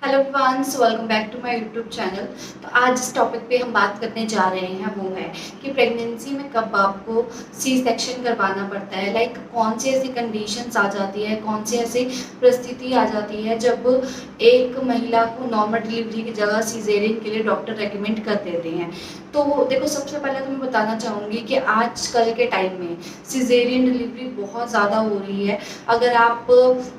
Hello everyone, welcome back to my YouTube channel. तो आज इस टॉपिक पे हम बात करने जा रहे हैं वो है कि प्रेगनेंसी में कब आपको सी सेक्शन करवाना पड़ता है। कौन सी ऐसी कंडीशंस आ जाती है, कौन सी ऐसी परिस्थिति आ जाती है जब एक महिला को नॉर्मल डिलीवरी की जगह सीजेरियन के लिए डॉक्टर रेकमेंड कर देते हैं। तो देखो, सबसे पहले तो मैं बताना चाहूँगी कि आजकल के टाइम में सीजेरियन डिलीवरी बहुत ज़्यादा हो रही है। अगर आप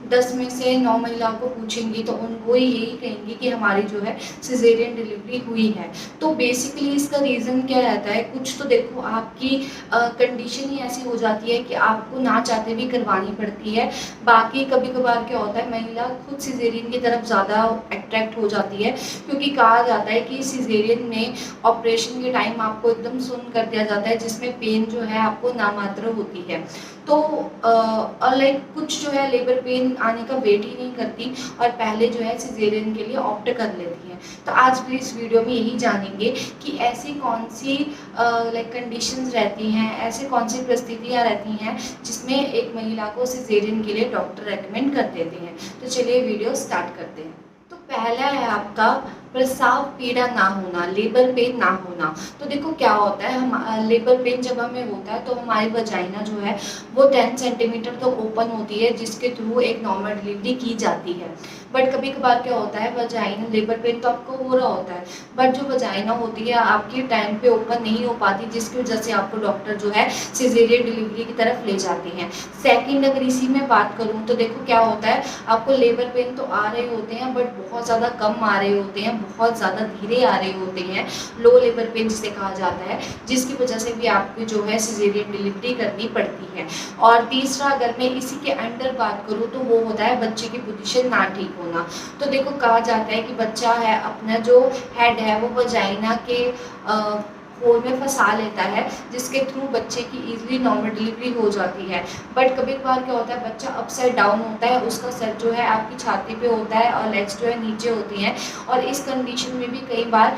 10 में से 9 महिलाओं को पूछेंगी तो वो यही कहेंगी कि हमारी जो है सिजेरियन डिलीवरी हुई है। तो बेसिकली इसका रीज़न क्या रहता है? कुछ तो देखो, आपकी कंडीशन ही ऐसी हो जाती है कि आपको ना चाहते भी करवानी पड़ती है। बाकी कभी कभार क्या होता है, महिला खुद सिजेरियन की तरफ ज़्यादा अट्रैक्ट हो जाती है, क्योंकि कहा जाता है कि सिजेरियन में ऑपरेशन के टाइम आपको एकदम सुन्न कर दिया जाता है, जिसमें पेन जो है आपको नामात्र होती है। तो कुछ जो है लेबर पेन आने का वेट ही नहीं करती और पहले जो है सिजेरियन के लिए ऑप्ट कर लेती हैं। तो आज भी इस वीडियो में यही जानेंगे कि ऐसी कौन सी कंडीशंस रहती हैं, ऐसे कौन सी परिस्थितियाँ रहती हैं जिसमें एक महिला को सिजेरियन के लिए डॉक्टर रेकमेंड कर देते हैं। तो चलिए वीडियो स्टार्ट करते हैं। तो पहला है आपका प्रसव पीड़ा ना होना, लेबर पेन ना होना। तो देखो क्या होता है, हम लेबर पेन जब हमें होता है तो हमारी वजाइना जो है वो 10 सेंटीमीटर तो ओपन होती है, जिसके थ्रू एक नॉर्मल डिलीवरी की जाती है। बट कभी कभार क्या होता है, वजाइना लेबर पेन तो आपको हो रहा होता है, बट जो वजाइना होती है आपकी टाइम पे ओपन नहीं हो पाती, जिसकी वजह से आपको डॉक्टर जो है सिजेरियन डिलीवरी की तरफ ले जाते हैं। सेकंड, अगर इसी में बात करूँ तो देखो क्या होता है, आपको लेबर पेन तो आ रहे होते हैं बट बहुत ज़्यादा कम आ रहे होते हैं, बहुत ज़्यादा धीरे आ रहे होते हैं, लो लेबर पेन जिसे कहा जाता है, जिसकी वजह से भी आपको जो है सिजेरियन डिलीवरी करनी पड़ती है। और तीसरा, अगर मैं इसी के अंडर बात करूँ तो वो होता है बच्चे की पोजीशन ना ठीक होना। तो देखो कहा जाता है कि बच्चा है अपना जो हेड है वो वजाइना के होल में फंसा लेता है, जिसके थ्रू बच्चे की इजीली नॉर्मल डिलीवरी हो जाती है। बट कभी कभार क्या होता है, बच्चा अपसाइड डाउन होता है, उसका सर जो है आपकी छाती पे होता है और लेग्स जो है नीचे होती हैं, और इस कंडीशन में भी कई बार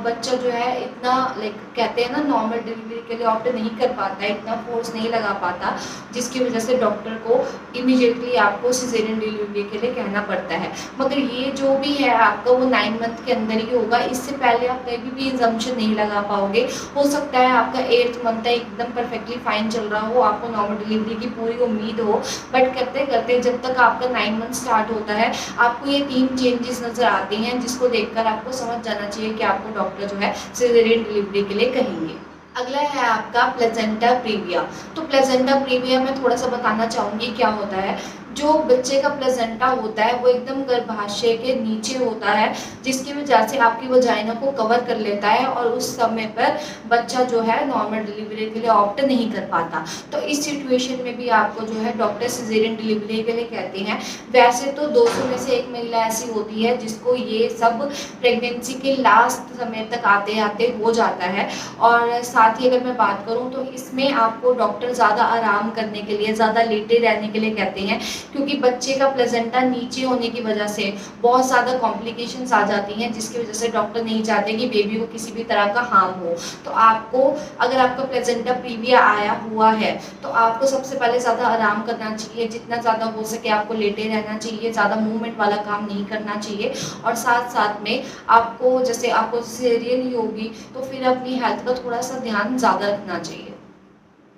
बच्चा जो है इतना कहते हैं ना, नॉर्मल डिलीवरी के लिए ऑप्ट नहीं कर पाता है, इतना फोर्स नहीं लगा पाता, जिसकी वजह से डॉक्टर को इमीडिएटली आपको सिजेरियन डिलीवरी के लिए कहना पड़ता है। मगर ये जो भी है आपका वो 9 मंथ के अंदर ही होगा, इससे पहले आप कभी भी इंजम्पशन नहीं लगा पाओगे। हो सकता है आपका 8th मंथ है, एकदम परफेक्टली फाइन चल रहा हो, आपको नॉर्मल डिलीवरी की पूरी उम्मीद हो, बट करते करते जब तक आपका 9 मंथ स्टार्ट होता है, आपको ये 3 चेंजेस नजर आते हैं, जिसको देखकर आपको समझ जाना चाहिए कि आपको डॉक्टर जो है सिजेरियन डिलीवरी के लिए कहेंगे। अगला है आपका प्लेजेंटा प्रीविया। तो प्लेजेंटा प्रीविया में थोड़ा सा बताना चाहूँगी क्या होता है। जो बच्चे का प्लेजेंटा होता है वो एकदम गर्भाशय के नीचे होता है, जिसकी वजह से आपकी वजाइना को कवर कर लेता है और उस समय पर बच्चा जो है नॉर्मल डिलीवरी के लिए ऑप्ट नहीं कर पाता। तो इस सिचुएशन में भी आपको जो है डॉक्टर सिजेरियन डिलीवरी के लिए कहते हैं। वैसे तो 200 में से एक महिला ऐसी होती है जिसको ये सब प्रेगनेंसी के लास्ट समय तक आते आते हो जाता है। और साथ ही अगर मैं बात करूं तो इसमें आपको डॉक्टर ज़्यादा आराम करने के लिए, ज़्यादा लेटे रहने के लिए कहते हैं, क्योंकि बच्चे का प्लेजेंटा नीचे होने की वजह से बहुत ज़्यादा कॉम्प्लिकेशंस आ जाती हैं, जिसकी वजह से डॉक्टर नहीं चाहते कि बेबी को किसी भी तरह का हार्म हो। तो आपको, अगर आपका प्लेजेंटा प्रीविया आया हुआ है, तो आपको सबसे पहले ज़्यादा आराम करना चाहिए, जितना ज़्यादा हो सके आपको लेटे रहना चाहिए, ज़्यादा मूवमेंट वाला काम नहीं करना चाहिए। और साथ साथ में आपको, जैसे आपको सिजेरियन ही होगी तो फिर अपनी हेल्थ का थोड़ा सा ध्यान ज़्यादा रखना चाहिए।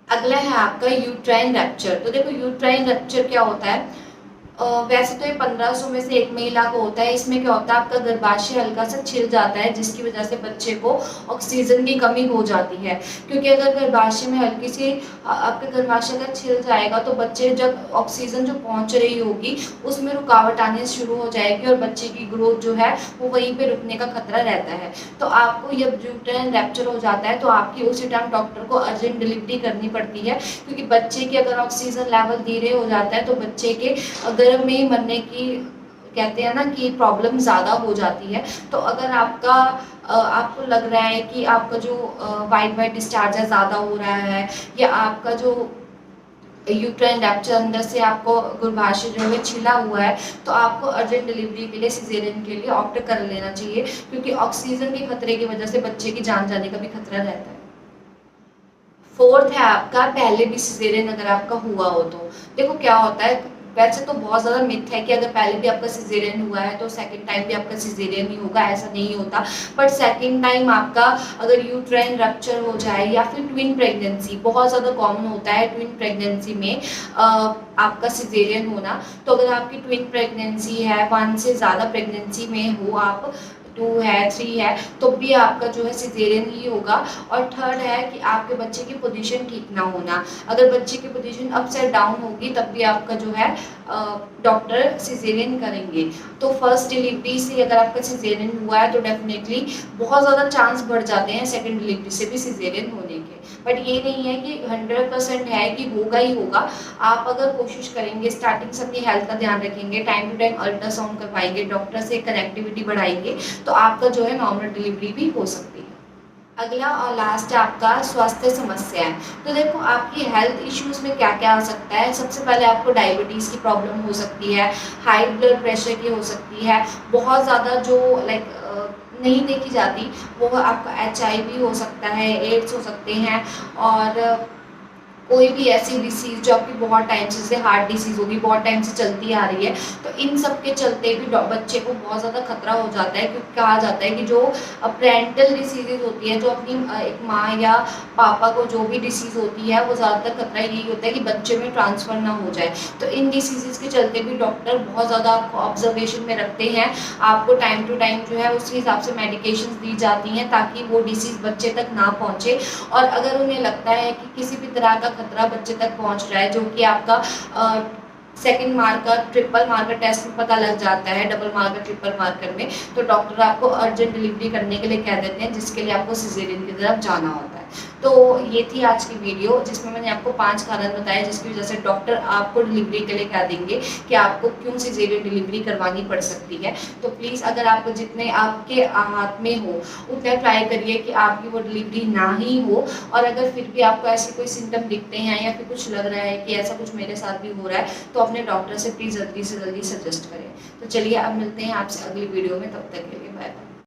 अगला है आपका यूट्राइन रैप्चर। तो देखो यूट्राइन रैप्चर क्या होता है, वैसे तो ये 1500 में से एक महिला को होता है। इसमें क्या होता है, आपका गर्भाशय हल्का सा छिल जाता है, जिसकी वजह से बच्चे को ऑक्सीजन की कमी हो जाती है। क्योंकि अगर गर्भाशय में हल्की सी आपके गर्भाशय का छिल जाएगा तो बच्चे जब ऑक्सीजन जो पहुंच रही होगी उसमें रुकावट आने शुरू हो जाएगी और बच्चे की ग्रोथ जो है वो वहीं पे रुकने का खतरा रहता है। तो आपको जब यूट्राइन रैप्चर हो जाता है तो आपकी उसी टाइम डॉक्टर को अर्जेंट डिलीवरी करनी पड़ती है, क्योंकि बच्चे की अगर ऑक्सीजन लेवल धीरे हो जाता है तो बच्चे के गर्भ में ही मरने की, कहते हैं ना कि प्रॉब्लम ज़्यादा हो जाती है। तो अगर आपको लग रहा है कि आपका जो वाइट वाइट डिस्चार्ज है ज़्यादा हो रहा है, या आपका जो यूट्राइन रैप्चर अंदर से आपको गर्भाशय जो है छिला हुआ है, तो आपको अर्जेंट डिलीवरी के लिए सिजेरियन के लिए ऑप्ट कर लेना चाहिए, क्योंकि ऑक्सीजन के खतरे की वजह से बच्चे की जान जाने का भी खतरा रहता है। फोर्थ है आपका पहले भी सिजेरियन अगर आपका हुआ हो तो। देखो क्या होता है, वैसे तो बहुत ज़्यादा मिथ है कि अगर पहले भी आपका सिजेरियन हुआ है तो सेकंड टाइम भी आपका सिजेरियन ही होगा, ऐसा नहीं होता। बट सेकंड टाइम आपका अगर यूट्राइन रप्चर हो जाए या फिर ट्विन प्रेगनेंसी, बहुत ज़्यादा कॉमन होता है ट्विन प्रेगनेंसी में आपका सिजेरियन होना। तो अगर आपकी ट्विन प्रेगनेंसी है, 1 से ज़्यादा प्रेगनेंसी में हो आप, 2 है, 3 है, तो भी आपका जो है सिजेरियन ही होगा। और थर्ड है कि आपके बच्चे की पोजीशन ठीक ना होना, अगर बच्चे की पोजीशन अपसाइड डाउन होगी तब भी आपका जो है डॉक्टर सिजेरियन करेंगे। तो फर्स्ट डिलीवरी से अगर आपका सिजेरियन हुआ है तो डेफिनेटली बहुत ज़्यादा चांस बढ़ जाते हैं सेकंड डिलीवरी से भी सिजेरियन होने के। बट ये नहीं है कि 100% है कि होगा ही होगा। आप अगर कोशिश करेंगे, स्टार्टिंग से अपनी हेल्थ का ध्यान रखेंगे, टाइम टू टाइम अल्ट्रासाउंड करवाएंगे, डॉक्टर से कनेक्टिविटी बढ़ाएंगे, तो आपका जो है नॉर्मल डिलीवरी भी हो सकती है। अगला और लास्ट है आपका स्वास्थ्य समस्याएं। तो देखो आपकी हेल्थ इश्यूज में क्या क्या आ सकता है। सबसे पहले आपको डायबिटीज़ की प्रॉब्लम हो सकती है, हाई ब्लड प्रेशर की हो सकती है, बहुत ज़्यादा जो नहीं देखी जाती वो आपका HIV हो सकता है, एड्स हो सकते हैं, और कोई भी ऐसी डिसीज़ जो आपकी बहुत टाइम से, जैसे हार्ट डिसीज़ होगी, बहुत टाइम से चलती आ रही है, तो इन सब के चलते भी बच्चे को बहुत ज़्यादा खतरा हो जाता है। क्योंकि कहा जाता है कि जो पेरेंटल डिसीज़ेज होती है, जो अपनी एक माँ या पापा को जो भी डिसीज़ होती है, वो ज़्यादातर खतरा यही होता है कि बच्चे में ट्रांसफ़र ना हो जाए। तो इन डिसीज़ेज़ के चलते भी डॉक्टर बहुत ज़्यादा आपको ऑब्जर्वेशन में रखते हैं। आपको टाइम टू टाइम जो है उसी हिसाब से मेडिकेशंस दी जाती हैं ताकि वो डिसीज़ बच्चे तक ना पहुँचे। और अगर उन्हें लगता है कि किसी भी तरह का खतरा बच्चे तक पहुंच रहा है, जो कि आपका second marker, triple marker test में पता लग जाता है, डबल मार्कर, ट्रिपल मार्कर में, तो डॉक्टर आपको अर्जेंट डिलीवरी करने के लिए कह देते हैं, जिसके लिए आपको सिजेरियन की तरफ जाना होता है। तो ये थी आज की वीडियो, जिसमें मैंने आपको 5 कारण बताए जिसकी वजह से डॉक्टर आपको डिलीवरी के लिए कह देंगे कि आपको क्यों सिजेरियन डिलीवरी करवानी पड़ सकती है। तो प्लीज़ अगर आपको जितने आपके हाथ में हो उतना ट्राई करिए कि आपकी वो डिलीवरी ना ही हो। और अगर फिर भी आपको ऐसे कोई सिम्टम दिखते हैं या फिर कुछ लग रहा है कि ऐसा कुछ मेरे साथ भी हो रहा है, तो अपने डॉक्टर से प्लीज़ जल्दी से जल्दी सजेस्ट करें। तो चलिए अब मिलते हैं आपसे अगली वीडियो में, तब तक के लिए बाय बाय।